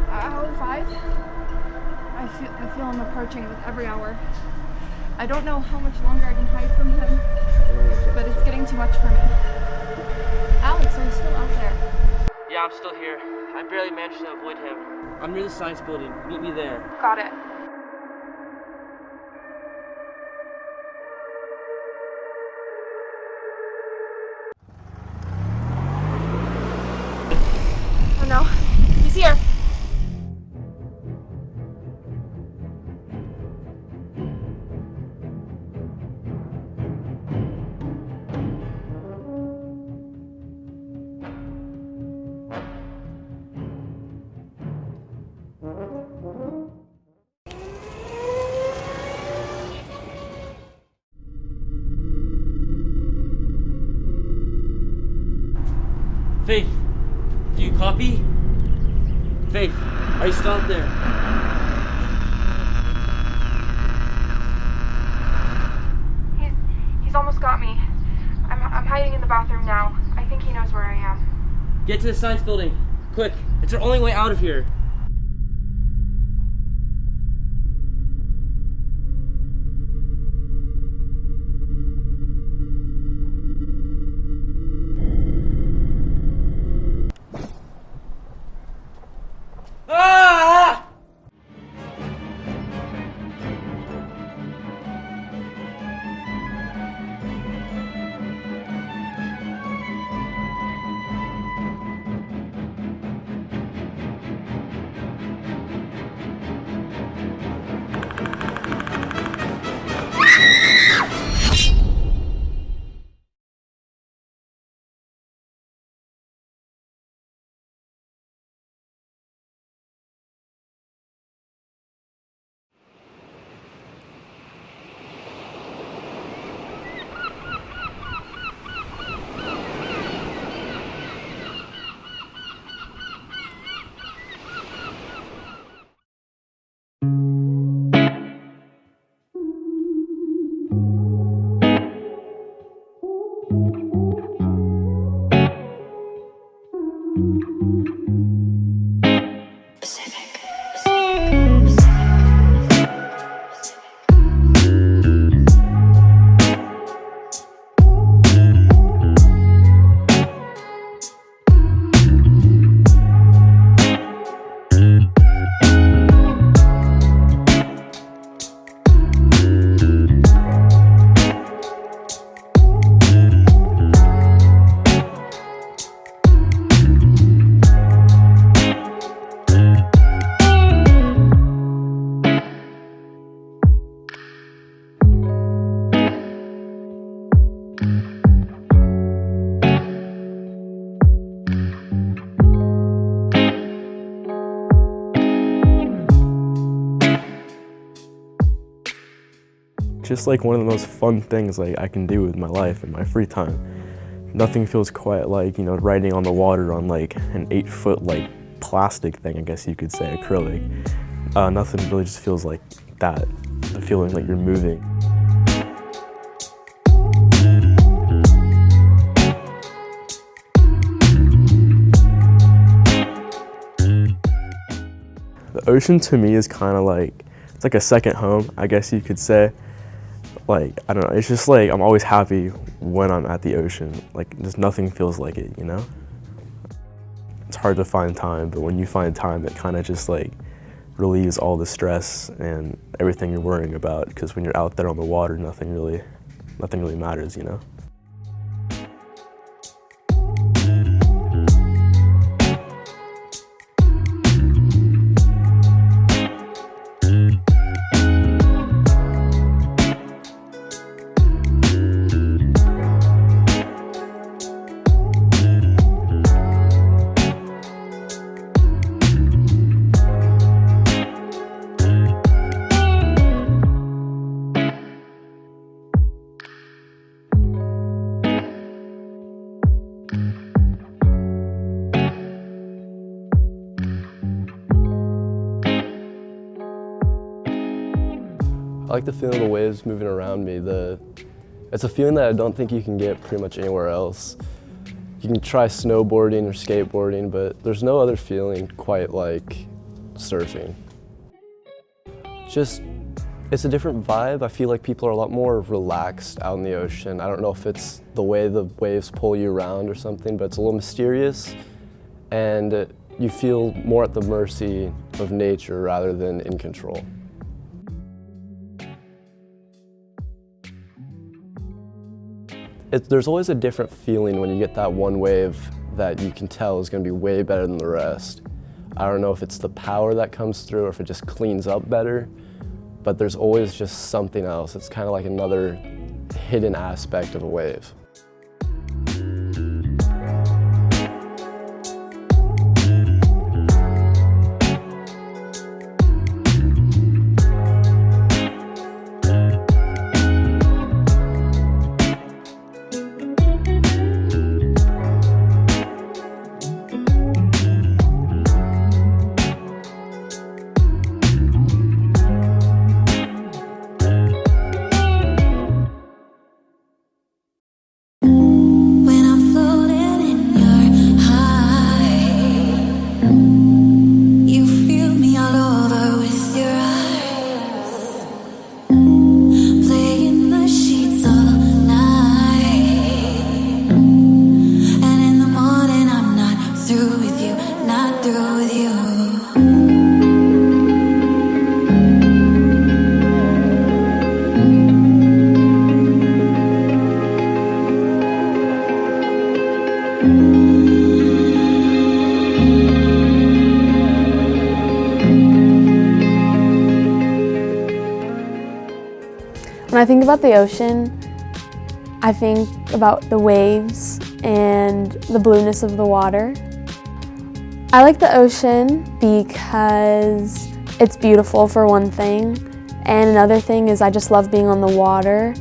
Hour 5? I feel him approaching with every hour. I don't know how much longer I can hide from him, but it's getting too much for me. Alex, are you still out there? Yeah, I'm still here. I barely managed to avoid him. I'm near the science building. Meet me there. Got it. Oh no, he's here. Faith, do you copy? Faith, are you still out there? He's almost got me. I'm hiding in the bathroom now. I think he knows where I am. Get to the science building. Quick, it's our only way out of here. Ah! Just like one of the most fun things like I can do with my life in my free time. Nothing feels quite like, riding on the water on like an 8-foot like plastic thing, I guess you could say, acrylic. Nothing really just feels like that, the feeling like you're moving. The ocean to me is kind of like, it's like a second home, I guess you could say. Like, I don't know, it's just like, I'm always happy when I'm at the ocean. Like, just nothing feels like it, It's hard to find time, but when you find time, it kind of just like relieves all the stress and everything you're worrying about, because when you're out there on the water, nothing really matters, I like the feeling of the waves moving around me. It's a feeling that I don't think you can get pretty much anywhere else. You you can try snowboarding or skateboarding, but there's no other feeling quite like surfing. Just, it's a different vibe. I feel like people are a lot more relaxed out in the ocean. I don't know if it's the way the waves pull you around or something, but it's a little mysterious, and you feel more at the mercy of nature rather than in control. There's always a different feeling when you get that one wave that you can tell is going to be way better than the rest. I don't know if it's the power that comes through or if it just cleans up better, but there's always just something else. It's kind of like another hidden aspect of a wave. When I think about the ocean, I think about the waves and the blueness of the water. I like the ocean because it's beautiful for one thing, and another thing is I just love being on the water.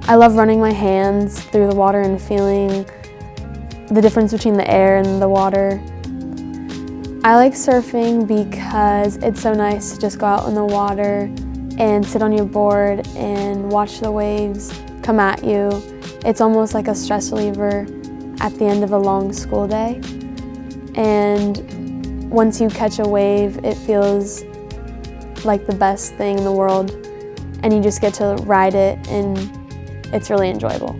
I love running my hands through the water and feeling the difference between the air and the water. I like surfing because it's so nice to just go out in the water and sit on your board and watch the waves come at you. It's almost like a stress reliever at the end of a long school day. And once you catch a wave, it feels like the best thing in the world, and you just get to ride it, and it's really enjoyable.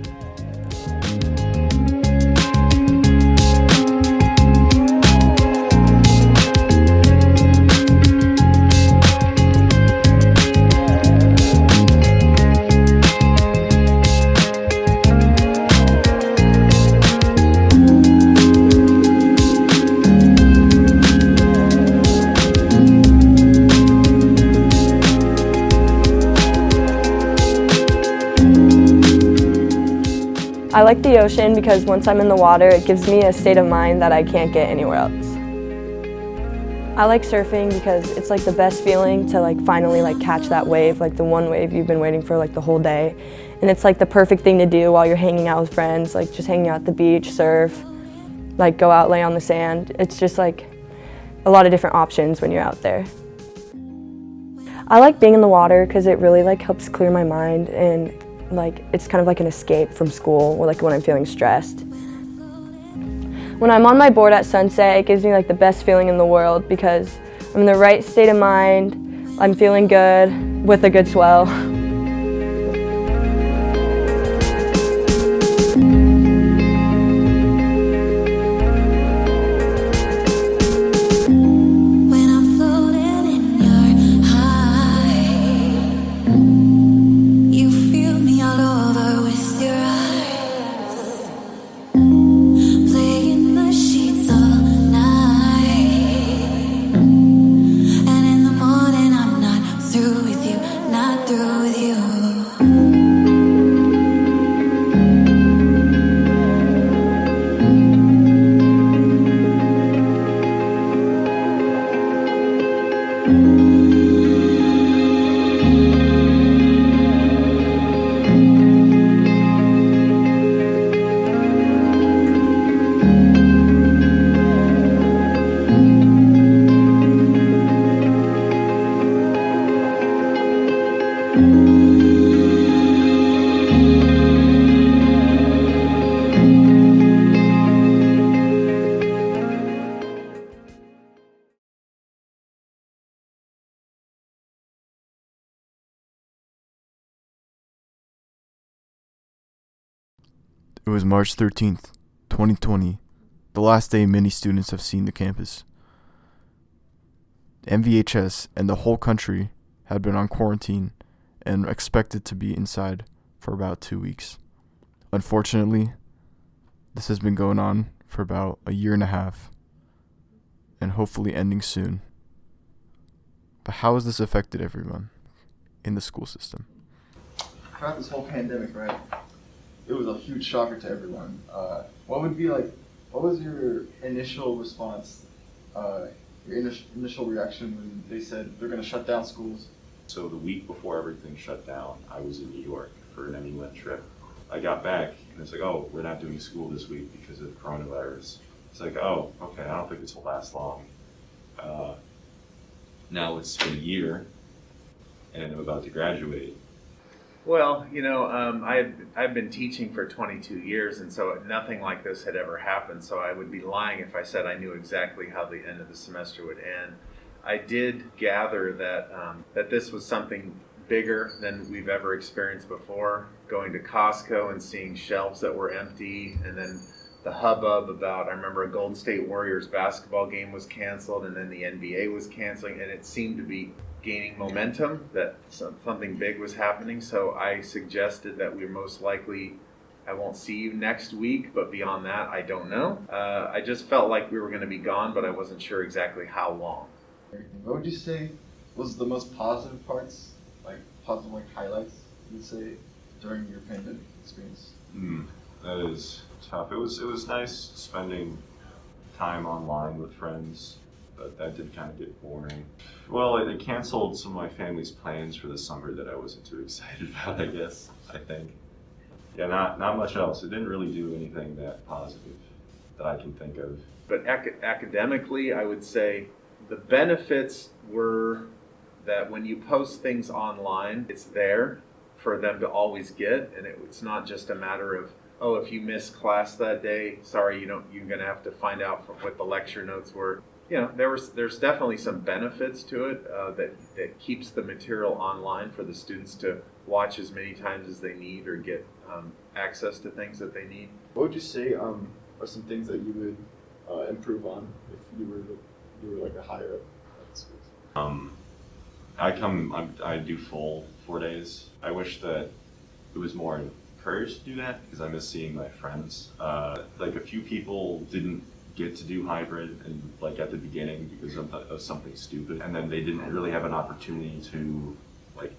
I like the ocean because once I'm in the water, it gives me a state of mind that I can't get anywhere else. I like surfing because it's like the best feeling to finally catch that wave, like the one wave you've been waiting for the whole day. And it's like the perfect thing to do while you're hanging out with friends, just hanging out at the beach, surf, go out, lay on the sand. It's just a lot of different options when you're out there. I like being in the water because it really helps clear my mind, and it's kind of like an escape from school or when I'm feeling stressed. When I'm on my board at sunset, it gives me the best feeling in the world because I'm in the right state of mind, I'm feeling good with a good swell. It was March 13th, 2020, the last day many students have seen the campus. MVHS and the whole country had been on quarantine and expected to be inside for about 2 weeks. Unfortunately, this has been going on for about a year and a half, and hopefully ending soon. But how has this affected everyone in the school system? Throughout this whole pandemic, right, it was a huge shocker to everyone. What was your initial response, your initial reaction when they said they're going to shut down schools? So the week before everything shut down, I was in New York for an MUN trip. I got back and it's like, oh, we're not doing school this week because of coronavirus. It's like, oh, okay, I don't think this will last long. Now it's been a year and I'm about to graduate. Well, I've been teaching for 22 years, and so nothing like this had ever happened. So I would be lying if I said I knew exactly how the end of the semester would end. I did gather that this was something bigger than we've ever experienced before. Going to Costco and seeing shelves that were empty, and then the hubbub about, I remember a Golden State Warriors basketball game was canceled, and then the NBA was canceling, and it seemed to be gaining momentum, that something big was happening. So I suggested that we most likely, I won't see you next week, but beyond that, I don't know. I just felt like we were going to be gone, but I wasn't sure exactly how long. What would you say was the most positive parts, positive highlights, you would say, during your pandemic experience? That is tough. It was nice spending time online with friends, but that did kind of get boring. Well, it canceled some of my family's plans for the summer that I wasn't too excited about, I guess, I think. Yeah, not much else. It didn't really do anything that positive that I can think of. But academically, I would say the benefits were that when you post things online, it's there for them to always get, and it's not just a matter of, oh, if you missed class that day, sorry, you're going to have to find out from what the lecture notes were. There's definitely some benefits to it that keeps the material online for the students to watch as many times as they need or get access to things that they need. What would you say are some things that you would improve on if you were like a higher up at the schools? I do full 4 days. I wish that it was more encouraged to do that because I miss seeing my friends. Like a few people didn't get to do hybrid and at the beginning because of something stupid, and then they didn't really have an opportunity to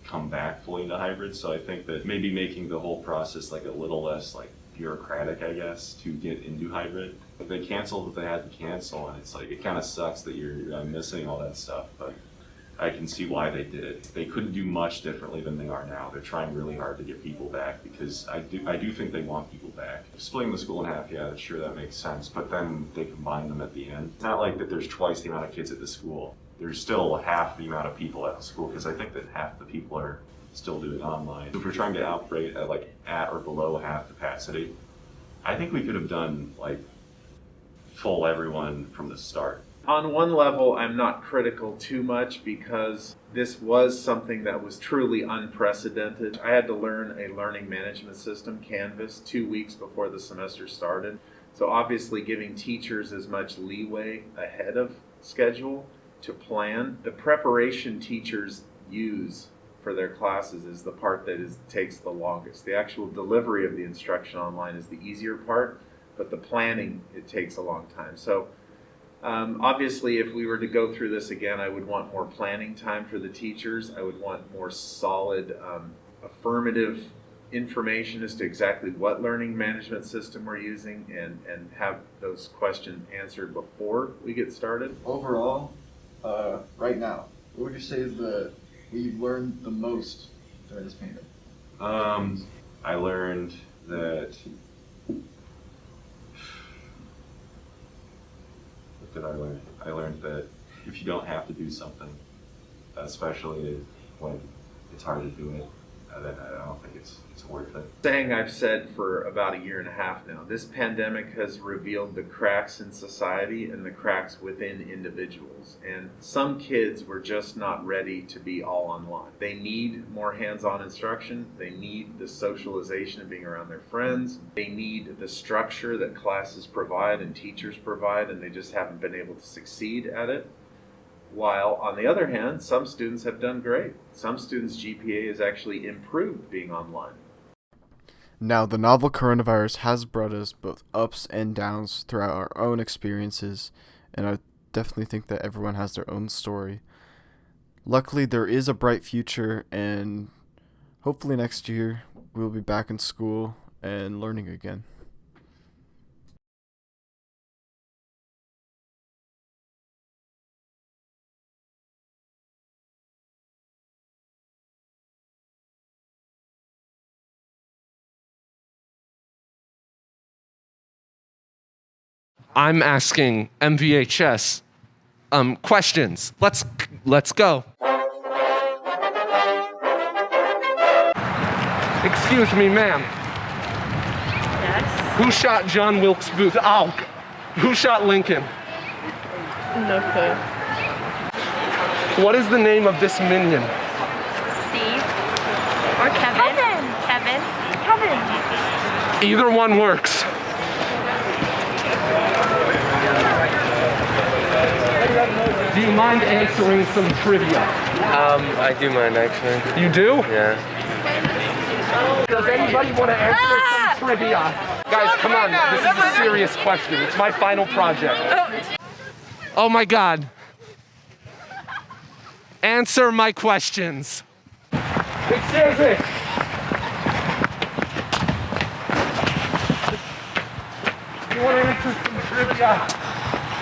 come back fully into hybrid. So I think that maybe making the whole process a little less bureaucratic, I guess, to get into hybrid. They canceled what they had to cancel, and it's it kind of sucks that I'm missing all that stuff, but I can see why they did it. They couldn't do much differently than they are now. They're trying really hard to get people back because I do think they want people back. Splitting the school in half, yeah, sure, that makes sense, but then they combine them at the end. It's not like that there's twice the amount of kids at the school. There's still half the amount of people at the school because I think that half the people are still doing online. If we're trying to operate at or below half capacity, I think we could have done full everyone from the start. On one level, I'm not critical too much because this was something that was truly unprecedented. I had to learn a learning management system, Canvas, 2 weeks before the semester started. So obviously giving teachers as much leeway ahead of schedule to plan. The preparation teachers use for their classes is the part that takes the longest. The actual delivery of the instruction online is the easier part, but the planning, it takes a long time. So obviously, if we were to go through this again, I would want more planning time for the teachers. I would want more solid, affirmative information as to exactly what learning management system we're using and have those questions answered before we get started. Overall, right now, what would you say is what you've learned the most during this pandemic? I learned that... What did I learn? I learned that if you don't have to do something, especially when it's hard to do it, then I don't think it's worth it. Saying I've said for about a year and a half now, this pandemic has revealed the cracks in society and the cracks within individuals. And some kids were just not ready to be all online. They need more hands-on instruction. They need the socialization of being around their friends. They need the structure that classes provide and teachers provide, and they just haven't been able to succeed at it. While, on the other hand, some students have done great. Some students' GPA has actually improved being online. Now, the novel coronavirus has brought us both ups and downs throughout our own experiences, and I definitely think that everyone has their own story. Luckily, there is a bright future, and hopefully next year we'll be back in school and learning again. I'm asking MVHS questions. Let's go. Excuse me, ma'am. Yes? Who shot John Wilkes Booth? Oh, who shot Lincoln? No clue. What is the name of this minion? Steve? Or Kevin? Kevin. Either one works. Do you mind answering some trivia? I do mind actually. You do? Yeah. Does anybody want to answer some trivia? Guys, come on. This is a serious question. It's my final project. Oh my God. Answer my questions. Excuse me. You want to answer some trivia?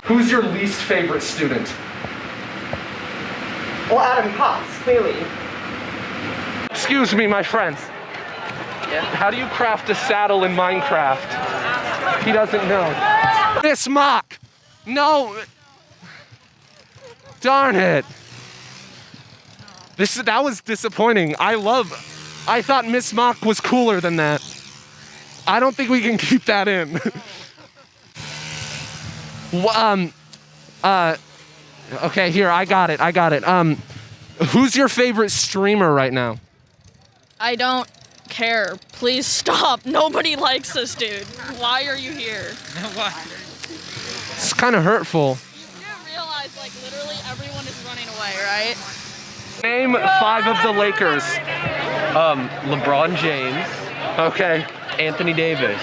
Who's your least favorite student? Well, Adam Cox, clearly. Excuse me, my friends. Yeah. How do you craft a saddle in Minecraft? He doesn't know. Miss Mock! No! Darn it. That was disappointing. I thought Miss Mock was cooler than that. I don't think we can keep that in. Okay, here, I got it. Who's your favorite streamer right now? I don't care. Please stop. Nobody likes this dude. Why are you here? Why? It's kind of hurtful. You do realize, like, literally everyone is running away, right? Name 5 of the Lakers. LeBron James. Okay. Anthony Davis.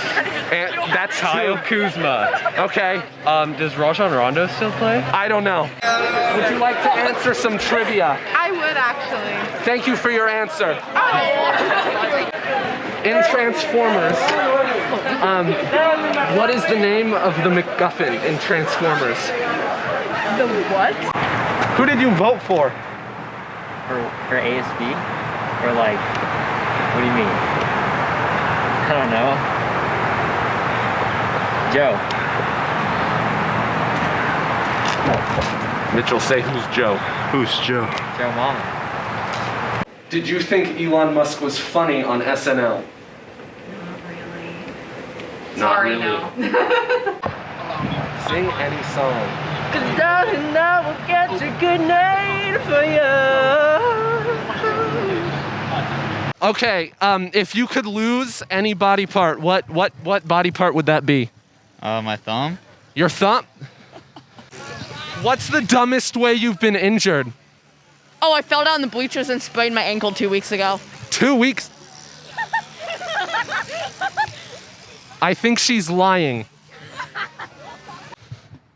That's Kyle Kuzma. Okay. Does Rajon Rondo still play? I don't know. Would you like to answer some trivia? I would actually. Thank you for your answer. In Transformers, what is the name of the MacGuffin in Transformers? The what? Who did you vote for? For ASB? Or like, what do you mean? I don't know. Joe. Mitchell, say who's Joe. Who's Joe? Joe Mama. Did you think Elon Musk was funny on SNL? Not really. No. Sing any song. 'Cause darling, I will get a good night for you. Okay, if you could lose any body part, what body part would that be? My thumb. Your thumb? What's the dumbest way you've been injured? Oh, I fell down the bleachers and sprained my ankle 2 weeks ago. 2 weeks? I think she's lying.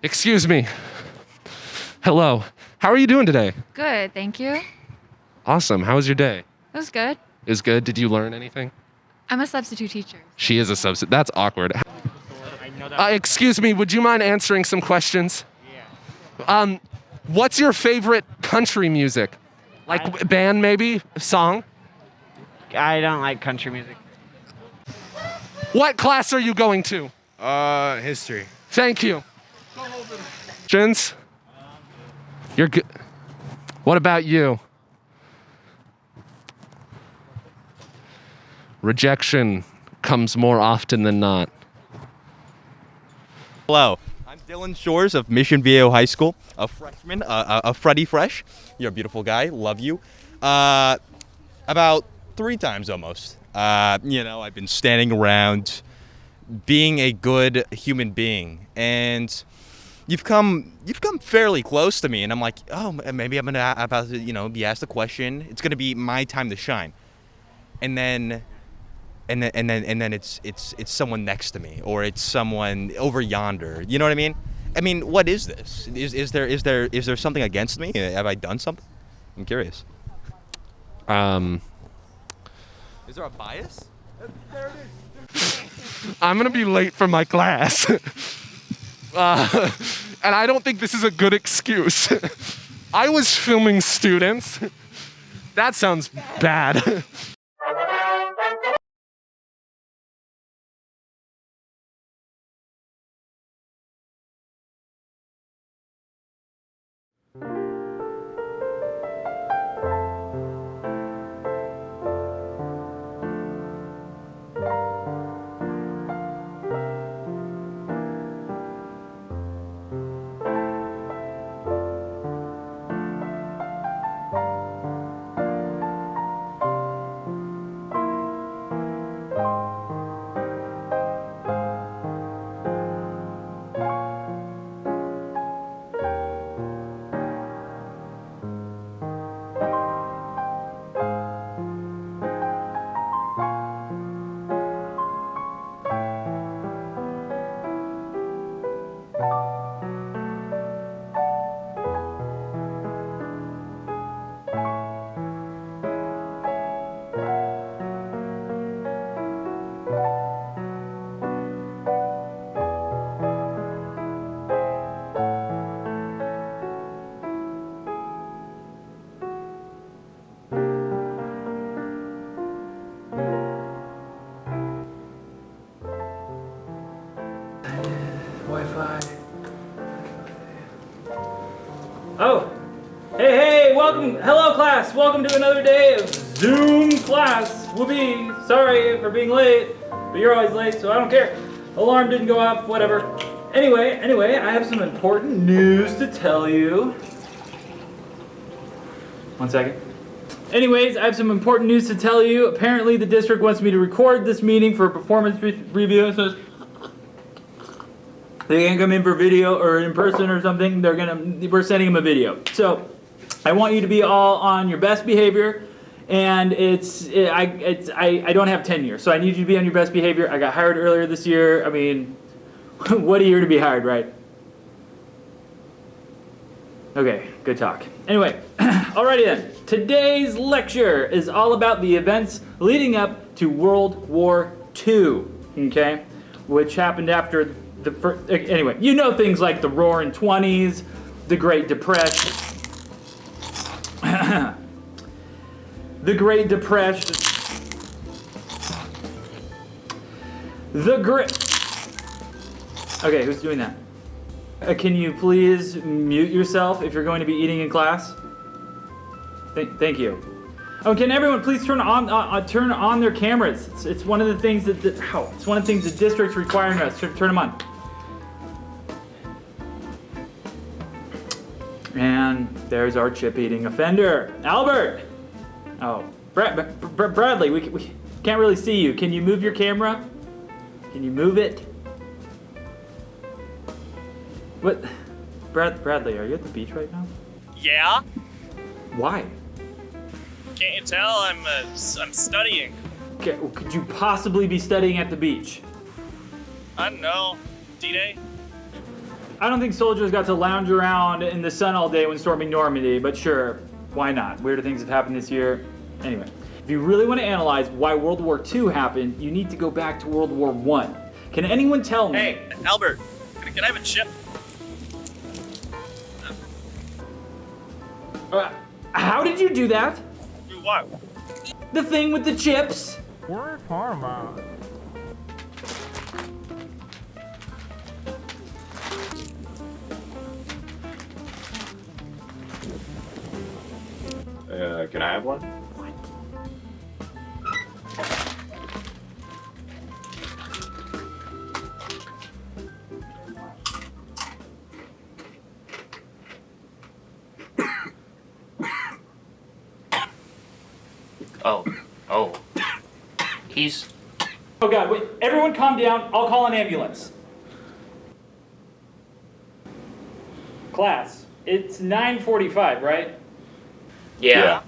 Excuse me. Hello. How are you doing today? Good, thank you. Awesome. How was your day? It was good. It was good. Did you learn anything? I'm a substitute teacher. She is a substitute. That's awkward. Excuse me, would you mind answering some questions? Yeah. What's your favorite country music? Like band maybe? Song? I don't like country music. What class are you going to? History. Thank you. Questions? You're good. What about you? Rejection. outcomes more often than not. Hello, I'm Dylan Shores of Mission Viejo High School, a freshman, a Freddy Fresh. You're a beautiful guy, love you. About 3 times almost. You know, I've been standing around being a good human being, and you've come fairly close to me, and I'm like, oh, maybe I'm about to, you know, be asked a question. It's gonna be my time to shine, and then it's someone next to me, or it's someone over yonder. You know what I mean? I mean, what is this? Is there something against me? Have I done something? I'm curious. Is there a bias? There it is. I'm gonna be late for my class. And I don't think this is a good excuse. I was filming students. That sounds bad. Wi-Fi. Oh, hey, welcome, hello class, welcome to another day of Zoom class. Whoopee, sorry for being late, but you're always late, so I don't care. Alarm didn't go off, whatever. Anyway, I have some important news to tell you. 1 second. Anyways, I have some important news to tell you. Apparently the district wants me to record this meeting for a performance review, so they can't come in for video or in person or something. We're sending them a video. So I want you to be all on your best behavior, and I don't have tenure, so I need you to be on your best behavior. I got hired earlier this year. I mean, what a year to be hired, right? Okay, good talk. Anyway, alrighty then. Today's lecture is all about the events leading up to World War II, okay? Which happened after the first, anyway, you know things like the Roaring '20s, the Great Depression, the Great Depression, Okay, who's doing that? Can you please mute yourself if you're going to be eating in class? Thank you. Oh, can everyone please turn on their cameras? It's one of the things it's one of the things the district's requiring us to turn them on. And there's our chip-eating offender, Albert. Oh, Bradley, we can't really see you. Can you move your camera? Can you move it? What? Bradley, are you at the beach right now? Yeah? Why? Can't you tell? I'm studying. Okay, well, could you possibly be studying at the beach? I don't know. D-Day? I don't think soldiers got to lounge around in the sun all day when storming Normandy, but sure, why not? Weirder things have happened this year. Anyway, if you really want to analyze why World War II happened, you need to go back to World War I. Can anyone tell me? Hey, Albert, can I have a chip? How did you do that? Do what? The thing with the chips. We're talking about. Can I have one? Oh. He's... Oh God, wait, everyone calm down. I'll call an ambulance. Class, it's 9:45, right? Yeah.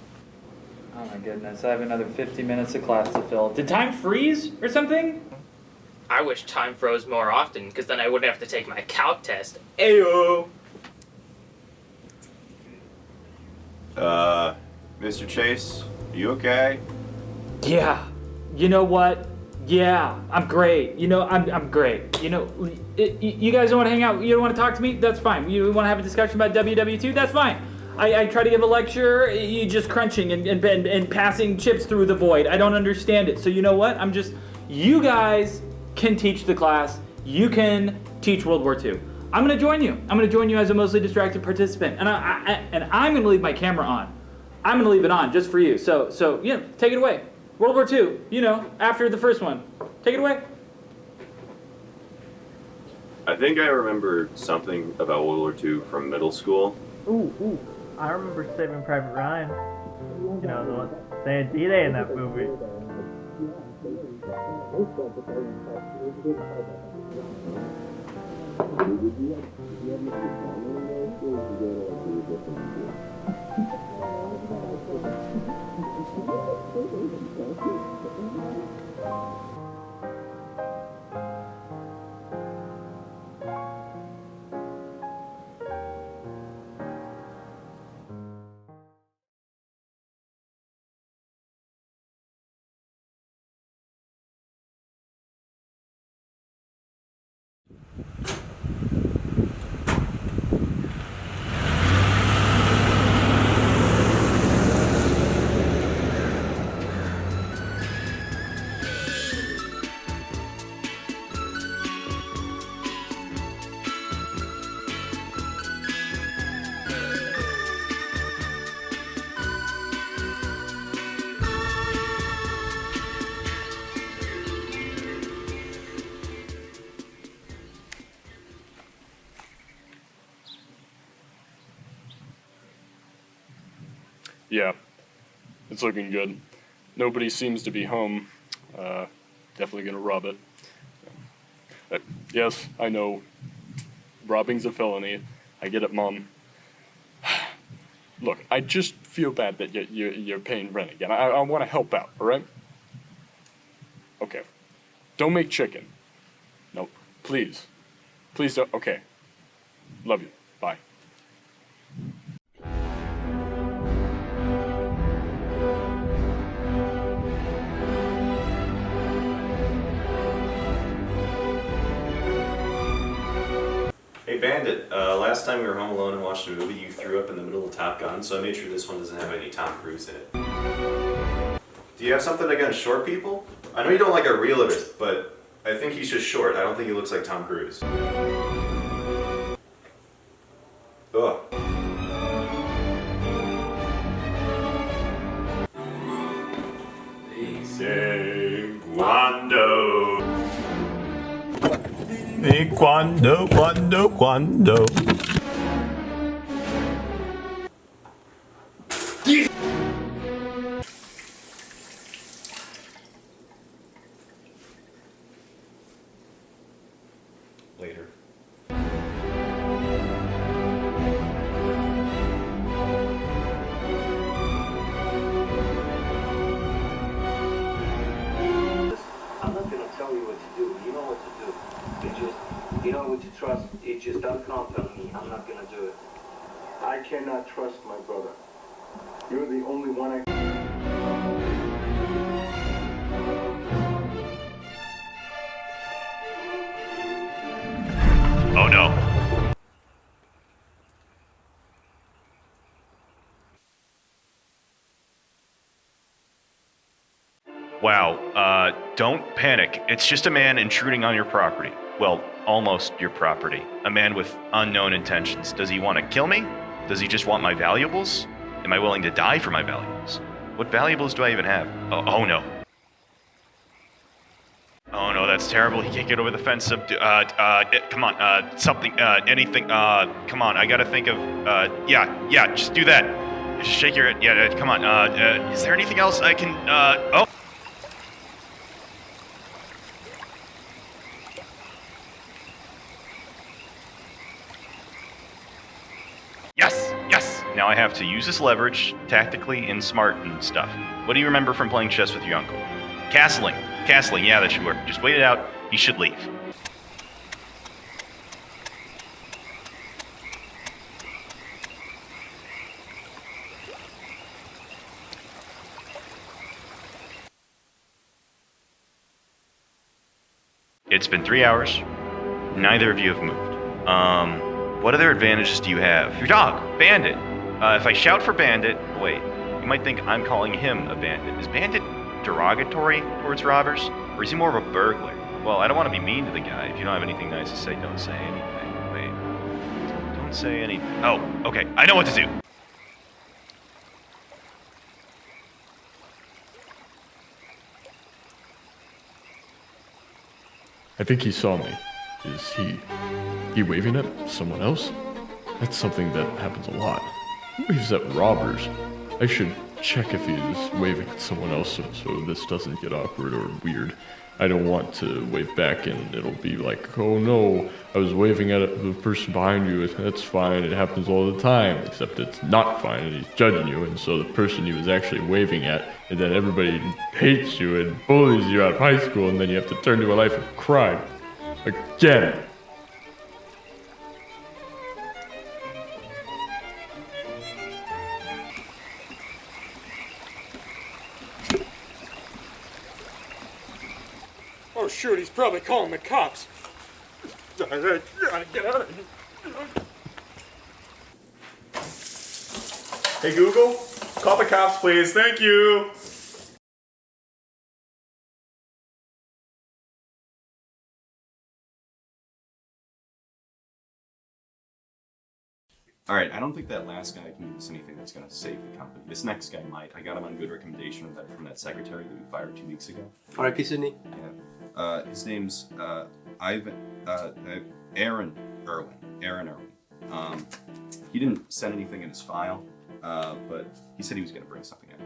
Oh my goodness, I have another 50 minutes of class to fill. Did time freeze or something? I wish time froze more often, because then I wouldn't have to take my calc test. Ayo! Mr. Chase, are you okay? Yeah. You know what? Yeah, I'm great. You know, I'm great. You know, you guys don't want to hang out? You don't want to talk to me? That's fine. You want to have a discussion about WW2? That's fine. I try to give a lecture, you just crunching and passing chips through the void. I don't understand it. So you know what? You guys can teach the class. You can teach World War II. I'm gonna join you. I'm gonna join you as a mostly distracted participant. And I'm gonna leave my camera on. I'm gonna leave it on just for you. So yeah, take it away. World War II, you know, after the first one. Take it away. I think I remember something about World War II from middle school. Ooh. I remember Saving Private Ryan. You know, the one saying D-Day in that movie. Yeah, it's looking good. Nobody seems to be home. Definitely gonna rob it. Yes, I know. Robbing's a felony. I get it, Mom. Look, I just feel bad that you're paying rent again. I want to help out, all right? Okay. Don't make chicken. No, please. Please don't. Okay. Love you. Bye. Hey Bandit, last time we were home alone and watched a movie, you threw up in the middle of Top Gun, so I made sure this one doesn't have any Tom Cruise in it. Do you have something against short people? I know you don't like a realist, but I think he's just short. I don't think he looks like Tom Cruise. Ugh. They say Wando. E quando. Later. I'm not gonna tell you what to do. You know what to do. You know what to trust. You just don't count on me. I'm not gonna do it. I cannot trust my brother. You're the only one I... Oh no. Wow, don't panic. It's just a man intruding on your property. Well, almost your property. A man with unknown intentions. Does he want to kill me? Does he just want my valuables? Am I willing to die for my valuables? What valuables do I even have? Oh no. Oh no, that's terrible. He can't get over the fence. Come on, something, anything, come on, I gotta think of, yeah, just do that. Just shake your head. Yeah, come on. Is there anything else I can, oh. Yes, yes. Now I have to use this leverage tactically and smart and stuff. What do you remember from playing chess with your uncle? Castling. Castling, yeah, that should work. Just wait it out. He should leave. It's been 3 hours. Neither of you have moved. What other advantages do you have? Your dog, Bandit. If I shout for Bandit, wait, you might think I'm calling him a bandit. Is Bandit derogatory towards robbers? Or is he more of a burglar? Well, I don't want to be mean to the guy. If you don't have anything nice to say, don't say anything. Wait, don't say anything. Oh, okay, I know what to do. I think he saw me. Is he waving at someone else? That's something that happens a lot. He waves at robbers. I should check if he's waving at someone else so this doesn't get awkward or weird. I don't want to wave back and it'll be like, oh no, I was waving at the person behind you. That's fine, it happens all the time, except it's not fine and he's judging you, and so the person he was actually waving at, and then everybody hates you and bullies you out of high school, and then you have to turn to a life of crime. Again. Oh shoot, he's probably calling the cops. Get out of here. Hey Google, call the cops please, thank you. Alright, I don't think that last guy can give us anything that's gonna save the company. This next guy might. I got him on good recommendation from that secretary that we fired 2 weeks ago. R.I.P. Sydney. Yeah. His name's Aaron Irwin. Aaron Irwin. He didn't send anything in his file, but he said he was gonna bring something in.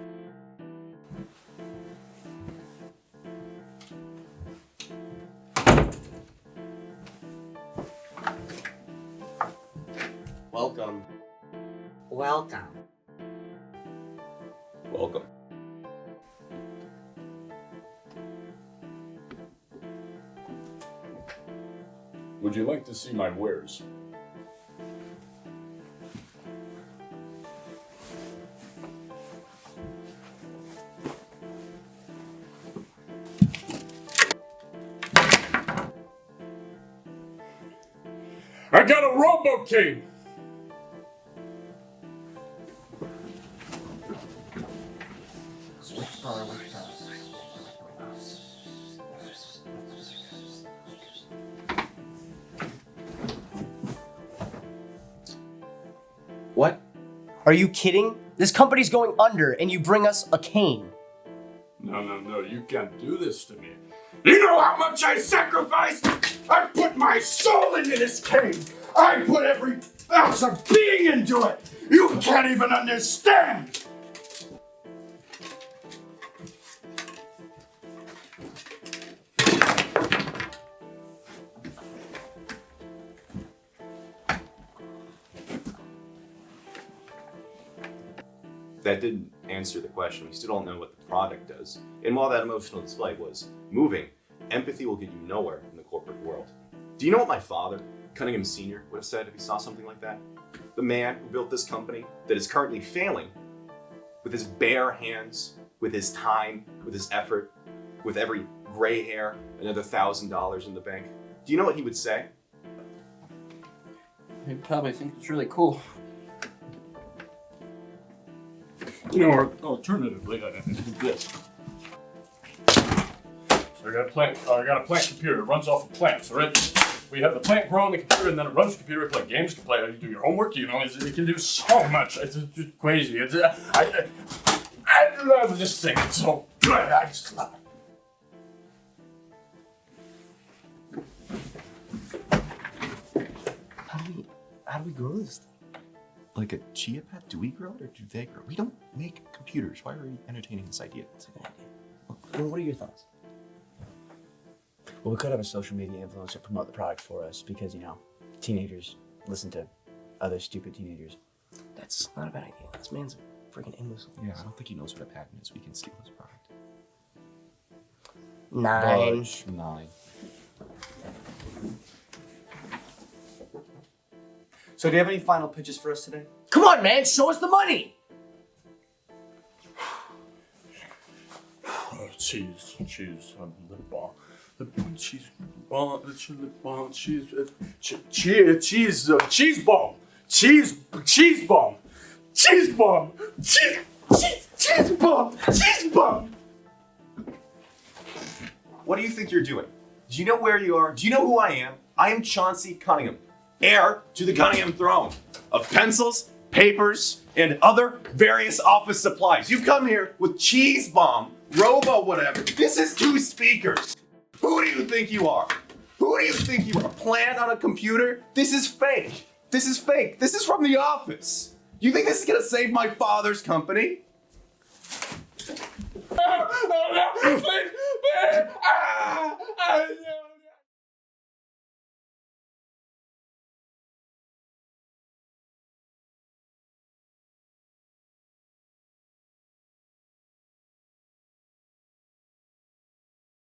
Welcome. Welcome. Welcome. Would you like to see my wares? I got a Robo-King! What? Are you kidding? This company's going under and you bring us a cane. No, you can't do this to me. You know how much I sacrificed? I put my soul into this cane. I put every ounce of being into it. You can't even understand. That didn't answer the question. We still don't know what the product does. And while that emotional display was moving, empathy will get you nowhere in the corporate world. Do you know what my father, Cunningham Sr., would have said if he saw something like that? The man who built this company that is currently failing with his bare hands, with his time, with his effort, with every gray hair, another $1,000 in the bank. Do you know what he would say? He'd probably think it's really cool. You know, or alternatively, I do this. So I got a plant computer. It runs off of plants, all right? We have the plant growing the computer, and then it runs the computer. Play games, you can play. You do your homework. You know, it can do so much. It's just crazy. I love this thing. It's so good. I just love it. How do we grow this thing? Like a chia pet? Do we grow it or do they grow it? We don't make computers. Why are we entertaining this idea? It's a good idea. Well, what are your thoughts? Well, we could have a social media influencer promote the product for us because, you know, teenagers listen to other stupid teenagers. That's not a bad idea. This man's a freaking imbecile. Yeah, I don't think he knows what a patent is. We can steal his product. 9. Budge, 9. So do you have any final pitches for us today? Come on, man, show us the money! Cheese, lip balm. Cheese bomb, lip balm, cheese bomb, cheese bomb, cheese bomb, cheese bomb. What do you think you're doing? Do you know where you are? Do you know who I am? I am Chauncey Cunningham, heir to the Cunningham throne of pencils, papers, and other various office supplies. You come here with cheese bomb, robo whatever. This is 2 speakers. Who do you think you are? Who do you think you are? A plant on a computer? This is fake. This is fake. This is from the office. You think this is gonna save my father's company? Please, please,